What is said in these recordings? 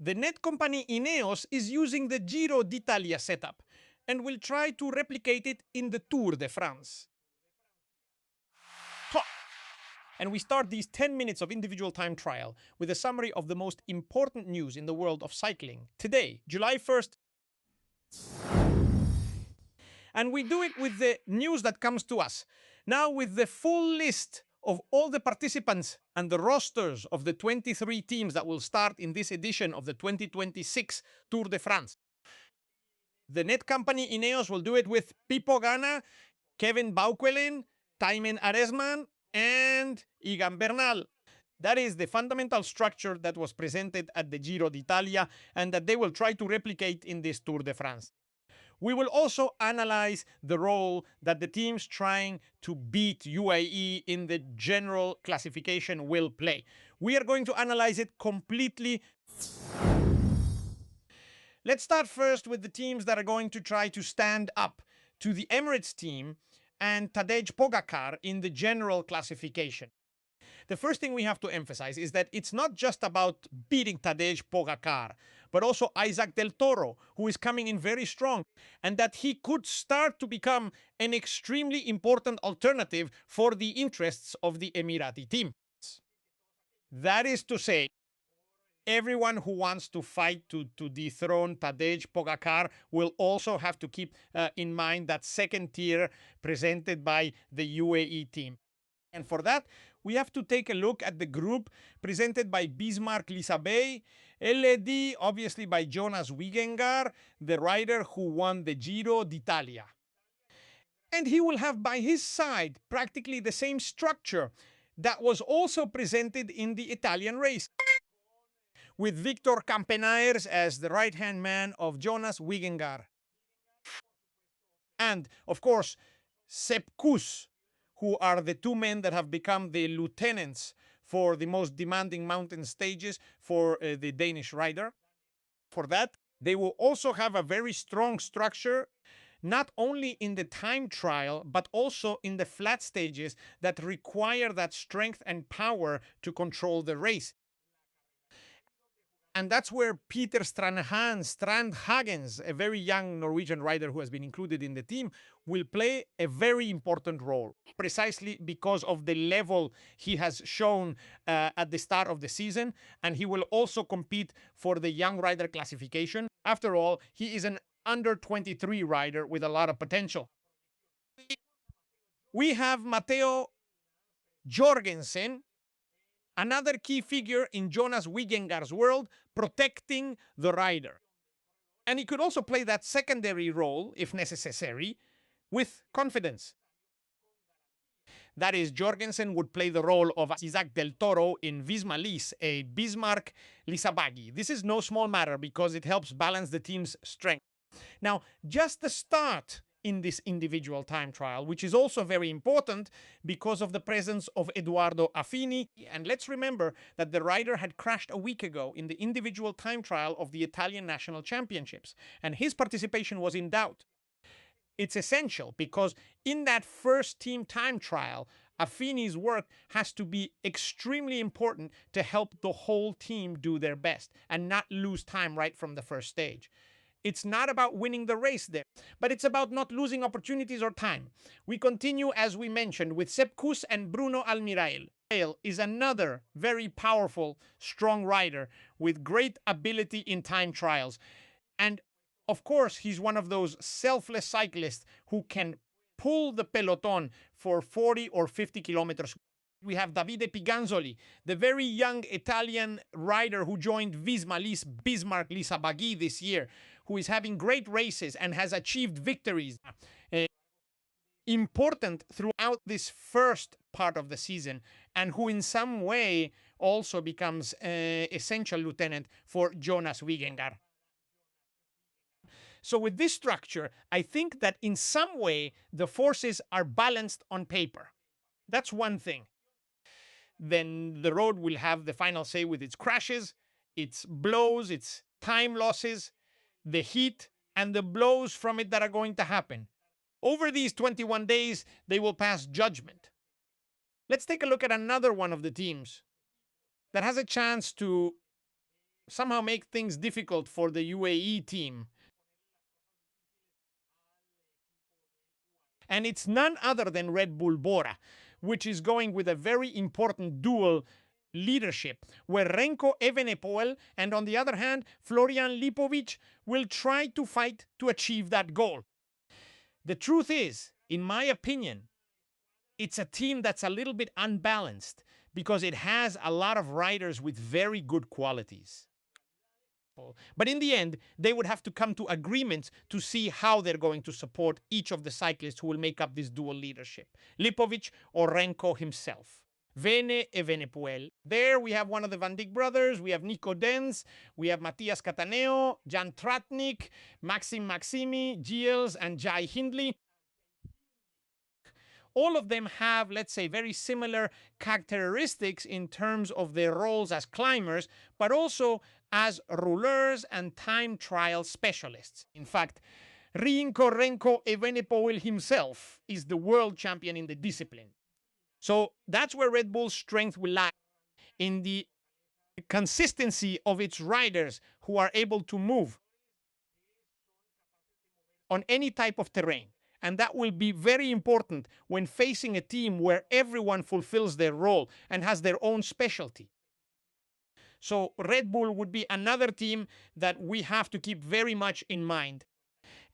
The net company Ineos is using the Giro d'Italia setup and will try to replicate it in the Tour de France. And we start these 10 minutes of individual time trial with a summary of the most important news in the world of cycling today, July 1st. And we do it with the news that comes to us. Now, with the full list of all the participants and the rosters of the 23 teams that will start in this edition of the 2026 Tour de France. The net company Ineos will do it with Pipo Gana, Kevin Bauquelin, Taimen Aresman, and Egan Bernal. That is the fundamental structure that was presented at the Giro d'Italia and that they will try to replicate in this Tour de France. We will also analyze the role that the teams trying to beat UAE in the general classification will play. We are going to analyze it completely. Let's start first with the teams that are going to try to stand up to the Emirates team and Tadej Pogacar in the general classification. The first thing we have to emphasize is that it's not just about beating Tadej Pogacar, but also Isaac Del Toro, who is coming in very strong, and that he could start to become an extremely important alternative for the interests of the Emirati team. That is to say, everyone who wants to fight to dethrone Tadej Pogacar will also have to keep in mind that second tier presented by the UAE team. And for that, we have to take a look at the group presented by Bismarck Lisabey, LED obviously by Jonas Wigengar, the rider who won the Giro d'Italia. And he will have by his side practically the same structure that was also presented in the Italian race, with Victor Campenaers as the right-hand man of Jonas Wigengar. And, of course, Sepp Kuss, who are the two men that have become the lieutenants for the most demanding mountain stages for the Danish rider. For that, they will also have a very strong structure, not only in the time trial, but also in the flat stages that require that strength and power to control the race. And that's where Peter Strandhagens, a very young Norwegian rider who has been included in the team, will play a very important role, precisely because of the level he has shown at the start of the season. And he will also compete for the young rider classification. After all, he is an under 23 rider with a lot of potential. We have Matteo Jorgensen, another key figure in Jonas Wigengar's world, protecting the rider. And he could also play that secondary role, if necessary, with confidence. That is, Jorgensen would play the role of Isaac Del Toro in Visma Lys, a Bismarck Lisabagi. This is no small matter because it helps balance the team's strength. Now, just the start in this individual time trial, which is also very important because of the presence of Edoardo Affini. And let's remember that the rider had crashed a week ago in the individual time trial of the Italian National Championships, and his participation was in doubt. It's essential because in that first team time trial, Affini's work has to be extremely important to help the whole team do their best and not lose time right from the first stage. It's not about winning the race there, but it's about not losing opportunities or time. We continue, as we mentioned, with Sepp Kuss and Bruno Almirail. Is another very powerful, strong rider with great ability in time trials. And, of course, he's one of those selfless cyclists who can pull the peloton for 40 or 50 kilometers. We have Davide Piganzoli, the very young Italian rider who joined Visma Lys Bismarck Lisabagi this year, who is having great races and has achieved victories. Important throughout this first part of the season, and who in some way also becomes an essential lieutenant for Jonas Wigengar. So with this structure, I think that in some way the forces are balanced on paper. That's one thing. Then the road will have the final say with its crashes, its blows, its time losses, the heat, and the blows from it that are going to happen. Over these 21 days, they will pass judgment. Let's take a look at another one of the teams that has a chance to somehow make things difficult for the UAE team. And it's none other than Red Bull Bora, which is going with a very important dual leadership, where Renko Evenepoel and, on the other hand, Florian Lipovic will try to fight to achieve that goal. The truth is, in my opinion, it's a team that's a little bit unbalanced because it has a lot of riders with very good qualities. But in the end, they would have to come to agreements to see how they're going to support each of the cyclists who will make up this dual leadership, Lipovic or Renko himself. Vene Evenepoel. There we have one of the Van Dijk brothers, we have Nico Denz, we have Matthias Cataneo, Jan Tratnik, Maxim Maximi, Gilles, and Jai Hindley. All of them have, let's say, very similar characteristics in terms of their roles as climbers, but also as rouleurs and time trial specialists. In fact, Rinko Renko Evenepoel himself is the world champion in the discipline. So that's where Red Bull's strength will lie, in the consistency of its riders who are able to move on any type of terrain. And that will be very important when facing a team where everyone fulfills their role and has their own specialty. So Red Bull would be another team that we have to keep very much in mind.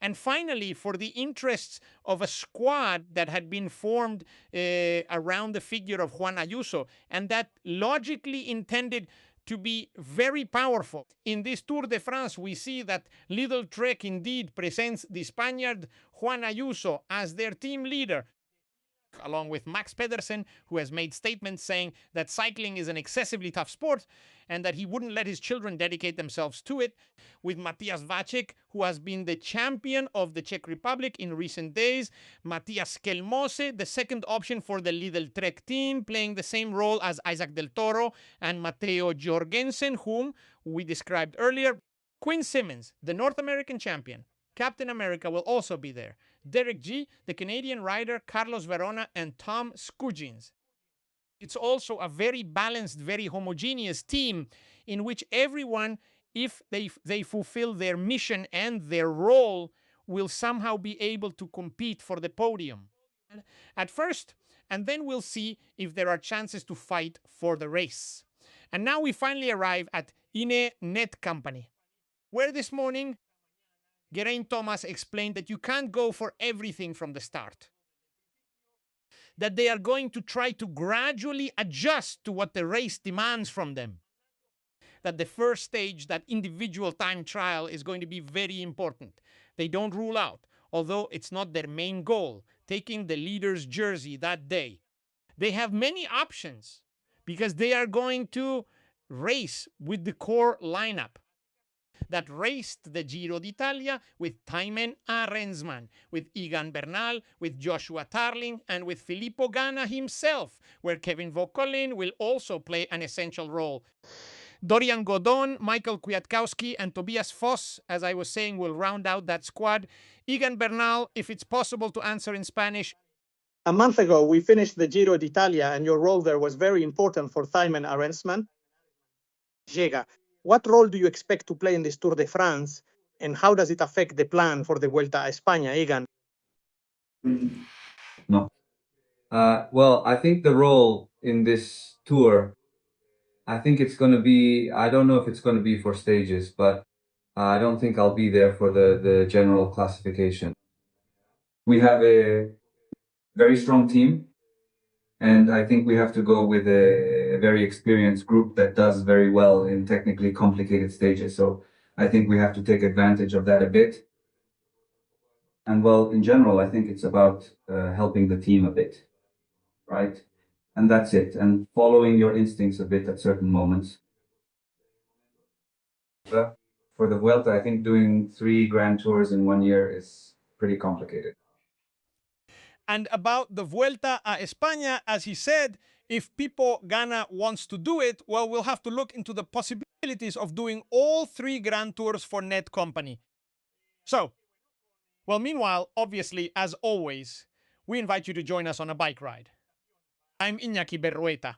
And finally, for the interests of a squad that had been formed around the figure of Juan Ayuso, and that logically intended to be very powerful. In this Tour de France, we see that Lidl Trek indeed presents the Spaniard Juan Ayuso as their team leader, along with Max Pedersen, who has made statements saying that cycling is an excessively tough sport and that he wouldn't let his children dedicate themselves to it, with Matthias Vacek, who has been the champion of the Czech Republic in recent days, Matthias Kelmose, the second option for the Lidl Trek team, playing the same role as Isaac Del Toro, and Matteo Jorgensen, whom we described earlier. Quinn Simmons, the North American champion, Captain America, will also be there. Derek G, the Canadian rider, Carlos Verona, and Tom Skujins. It's also a very balanced, very homogeneous team in which everyone, if they fulfill their mission and their role, will somehow be able to compete for the podium at first, and then we'll see if there are chances to fight for the race. And now we finally arrive at Ine Net Company, where this morning Geraint Thomas explained that you can't go for everything from the start, that they are going to try to gradually adjust to what the race demands from them, that the first stage, that individual time trial, is going to be very important. They don't rule out, although it's not their main goal, taking the leader's jersey that day. They have many options because they are going to race with the core lineup that raced the Giro d'Italia with Thymen Arensman, with Egan Bernal, with Joshua Tarling, and with Filippo Ganna himself, where Kevin Vauquelin will also play an essential role. Dorian Godon, Michael Kwiatkowski, and Tobias Foss, as I was saying, will round out that squad. Egan Bernal, if it's possible to answer in Spanish. A month ago, we finished the Giro d'Italia, and your role there was very important for Thymen Arensman. Llega. What role do you expect to play in this Tour de France, and how does it affect the plan for the Vuelta a España, Egan? No. Well, I think the role in this tour, I think it's going to be, I don't know if it's going to be for stages, but I don't think I'll be there for the general classification. We have a very strong team, and I think we have to go with a very experienced group that does very well in technically complicated stages. So I think we have to take advantage of that a bit. And well, in general, I think it's about helping the team a bit, right? And that's it. And following your instincts a bit at certain moments. For the Vuelta, I think doing 3 Grand Tours in 1 year is pretty complicated. And about the Vuelta a España, as he said, if Pipo Ganna wants to do it, well, we'll have to look into the possibilities of doing all 3 Grand Tours for Net Company. So, well, meanwhile, obviously, as always, we invite you to join us on a bike ride. I'm Iñaki Berrueta.